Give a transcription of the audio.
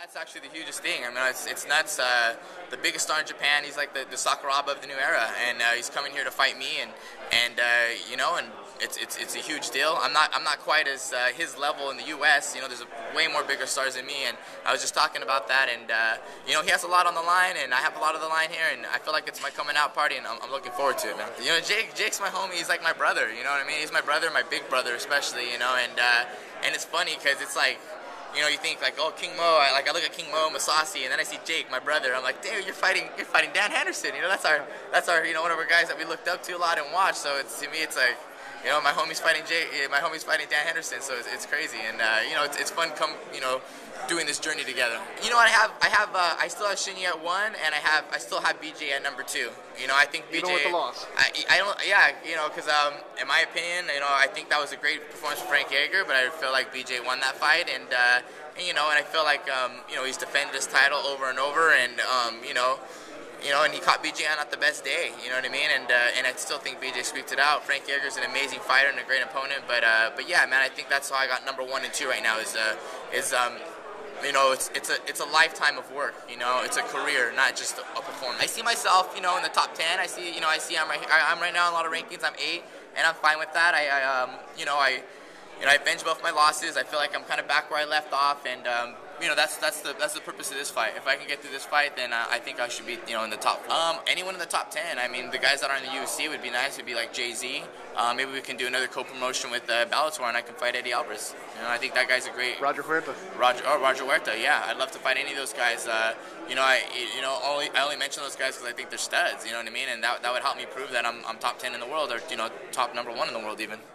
That's actually the hugest thing. I mean, it's nuts. The biggest star in Japan. He's like the Sakuraba of the new era, and he's coming here to fight me, and you know, and it's a huge deal. I'm not quite as his level in the U.S. You know, there's way more bigger stars than me, and I was just talking about that, and you know, he has a lot on the line, and I have a lot of the line here, and I feel like it's my coming out party, and I'm looking forward to it, man. You know, Jake's my homie. He's like my brother. You know what I mean? He's my brother, my big brother especially. You know, and it's funny because it's like, you know, you think like, oh, King Mo. I look at King Mo, Masasi, and then I see Jake, my brother. I'm like, dude, you're fighting Dan Henderson. You know, that's our you know, one of our guys that we looked up to a lot and watched. So to me, it's like, you know, my homie's fighting Dan Henderson. So it's crazy, and you know, it's fun you know, doing this journey together. You know, I still have Shinya at 1, and I still have BJ at number 2. You know, I think BJ. Even with the loss. I don't. Yeah, you know, because in my opinion, you know, I think that was a great performance for Frank Yeager, but I feel like BJ won that fight, and you know, and I feel like you know, he's defended his title over and over, and you know, and he caught BJ on not the best day. You know what I mean? And I still think BJ squeaked it out. Frank Yeager's an amazing fighter and a great opponent, but yeah, man, I think that's how I got number 1 and 2 right now. Is you know, it's a lifetime of work. You know, it's a career, not just a performance. I see myself, you know, in the top 10. I see I'm right now in a lot of rankings. I'm 8, and I'm fine with that. You know, I avenged both my losses. I feel like I'm kind of back where I left off, and you know, that's the purpose of this fight. If I can get through this fight, then I think I should be, you know, in the top 4. Anyone in the top 10. I mean, the guys that are in the UFC would be nice. It'd be like Jay-Z. Maybe we can do another co-promotion with Bellator, and I can fight Eddie Alvarez. You know, I think that guy's a great. Roger Huerta. Roger Huerta. Yeah, I'd love to fight any of those guys. You know, I only mention those guys because I think they're studs. You know what I mean? And that would help me prove that I'm top 10 in the world, or you know, top number 1 in the world even.